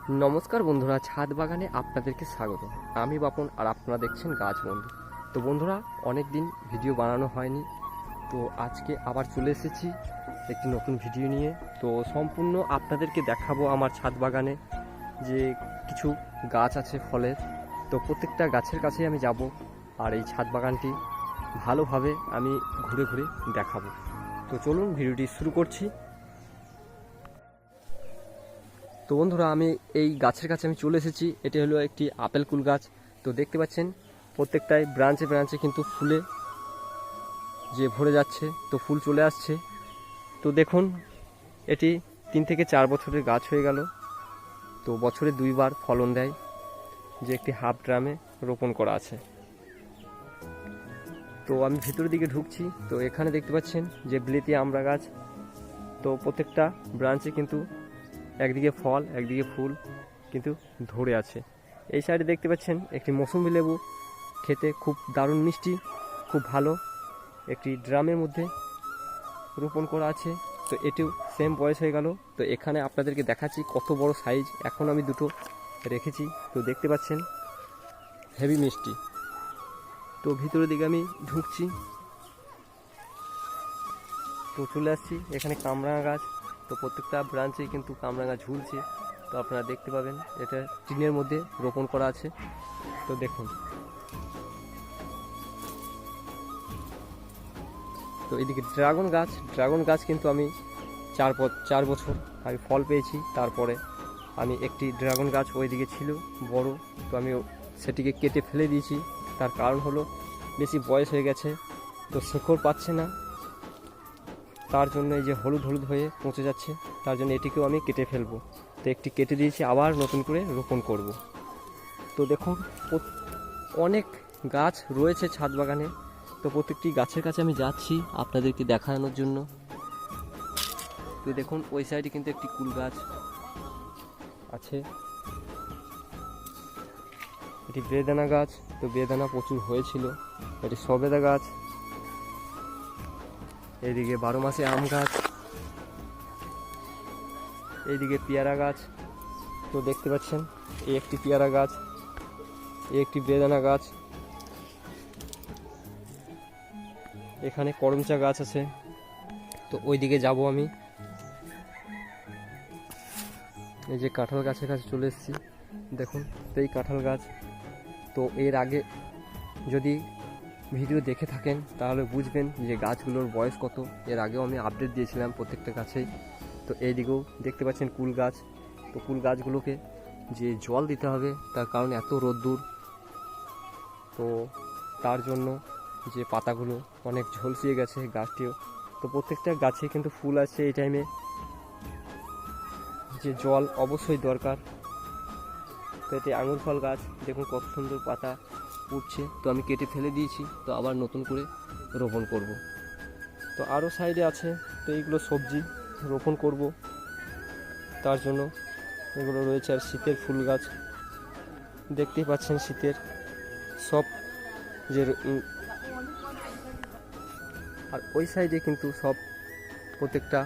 নমস্কার বন্ধুরা, ছাদ বাগানে আপনাদেরকে স্বাগত। আমি বাপন আর আপনারা দেখছেন গাছ বন্ধু। তো বন্ধুরা, অনেক দিন ভিডিও বানানো হয়নি, তো আজকে আবার চলে এসেছি একটি নতুন ভিডিও নিয়ে। তো সম্পূর্ণ আপনাদেরকে দেখাবো আমার ছাদ বাগানে যে কিছু গাছ আছে ফলের। তো প্রত্যেকটা গাছের কাছেই আমি যাব আর এই ছাদ বাগানটি ভালোভাবে আমি ঘুরে ঘুরে দেখাবো। তো চলুন ভিডিওটি শুরু করছি। তো বন্ধুরা, আমি এই গাছের কাছে আমি চলে এসেছি। এটি হলো একটি আপেল কুল গাছ। তো দেখতে পাচ্ছেন প্রত্যেকটাই ব্রাঞ্চে ব্রাঞ্চে কিন্তু ফুলে যে ভরে যাচ্ছে, তো ফুল চলে আসছে। তো দেখুন, এটি 3 থেকে 4 বছরের গাছ হয়ে গেল। তো বছরে 2 বার ফলন দেয়, যে একটি হাফ ড্রামে রোপণ করা আছে। তো আমি ভিতরের দিকে ঢুকছি। তো এখানে দেখতে পাচ্ছেন যে বিলেতি আমড়া গাছ। তো প্রত্যেকটা ব্রাঞ্চে কিন্তু একদিকে ফল একদিকে ফুল কিন্তু ধরে আছে। এই সাইডে দেখতে পাচ্ছেন একটি মৌসুমী লেবু, খেতে খুব দারুণ মিষ্টি, খুব ভালো, একটি ড্রামের মধ্যে রোপণ করা আছে। তো এটিও সেম বয়স হয়ে গেল। তো এখানে আপনাদেরকে দেখাচ্ছি কত বড় সাইজ। এখন আমি দুটো রেখেছি, তো দেখতে পাচ্ছেন হেভি মিষ্টি। তো ভিতরের দিকে আমি ঢুকছি, তো চলে আসছি এখানে কামরাঙা গাছ। তো প্রত্যেকটা ব্রাঞ্চেই কিন্তু কামরাঙা ঝুলছে। তো আপনারা দেখতে পাবেন, এটা টিনের মধ্যে রোপণ করা আছে। তো দেখুন, তো এদিকে ড্রাগন গাছ কিন্তু আমি 4 বছর আমি ফল পেয়েছি। তারপরে আমি একটি ড্রাগন গাছ ওইদিকে ছিল বড়, তো আমি সেটিকে কেটে ফেলে দিয়েছি। তার কারণ হলো বেশি বয়স হয়ে গেছে, তো শেকড় পাচ্ছে না, তার জন্য এই যে হলুদ হলুদ হয়ে পচে যাচ্ছে, তার জন্য এটিকেও আমি কেটে ফেলবো। তো একটি কেটে দিয়েছি, আবার নতুন করে রোপণ করব। তো দেখুন, অনেক গাছ রয়েছে ছাদ বাগানে। তো প্রত্যেকটি গাছের কাছে আমি যাচ্ছি আপনাদেরকে দেখানোর জন্য। তো দেখুন, ওই সাইডে কিন্তু একটি কুল গাছ আছে, এটি বেদানা গাছ। তো বেদানা প্রচুর হয়েছিল। এটি সবেদা গাছ। এইদিকে 12 মাসে আম গাছ, এইদিকে পেয়ারা গাছ। তো দেখতে পাচ্ছেন এই একটি পেয়ারা গাছ, এই একটি বেদানা গাছ, এখানে করমচা গাছ আছে। তো ওই দিকে যাব আমি। এই যে কাঁঠাল গাছের কাছে চলে এসেছি, দেখুন। তো এই কাঁঠাল গাছ, তো এর আগে যদি ভিডিও দেখে থাকেন তাহলে বুঝবেন যে গাছগুলোর বয়স কত। এর আগেও আমি আপডেট দিয়েছিলাম প্রত্যেকটা গাছেই। তো এইদিকেও দেখতে পাচ্ছেন কুল গাছ। তো কুল গাছগুলোকে যে জল দিতে হবে, তার কারণ এত রোদ্দুর, তো তার জন্য যে পাতাগুলো অনেক ঝলসিয়ে গেছে গাছটিও। তো প্রত্যেকটা গাছে কিন্তু ফুল আছে এই টাইমে, যে জল অবশ্যই দরকার। তো এটি আঙুর ফল গাছ, দেখুন কত সুন্দর পাতা উঠছে। তো আমি কেটে ফেলে দিয়েছি, তো আবার নতুন করে রোপণ করব। তো আরও সাইডে আছে, তো এইগুলো সবজি রোপণ করব, তার জন্য এগুলো রয়েছে। আর শীতের ফুল গাছ দেখতেই পাচ্ছেন, শীতের সব যে, আর ওই সাইডে কিন্তু সব প্রত্যেকটা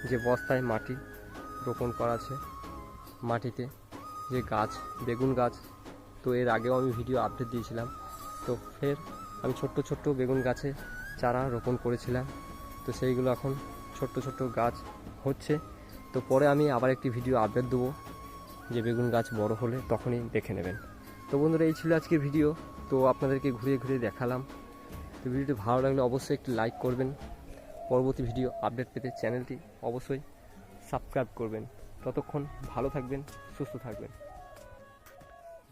যে বস্তায় মাটি রোপণ করা আছে, মাটিতে যে গাছ, বেগুন গাছ। তো এর আগেও আমি ভিডিও আপডেট দিয়েছিলাম। তো ফের আমি ছোট্ট ছোট্ট বেগুন গাছে চারা রোপণ করেছিলাম। তো সেইগুলো এখন ছোট্ট ছোট্ট গাছ হচ্ছে। তো পরে আমি আবার একটি ভিডিও আপডেট দেবো, যে বেগুন গাছ বড় হলে তখনই দেখে নেবেন। তো বন্ধুরা, এই ছিল আজকের ভিডিও। তো আপনাদেরকে ঘুরিয়ে ঘুরিয়ে দেখালাম। তো ভিডিওটি ভালো লাগলে অবশ্যই একটি লাইক করবেন। পরবর্তী ভিডিও আপডেট পেতে চ্যানেলটি অবশ্যই সাবস্ক্রাইব করবেন। ততক্ষণ ভালো থাকবেন, সুস্থ থাকবেন।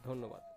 ধন্যবাদ।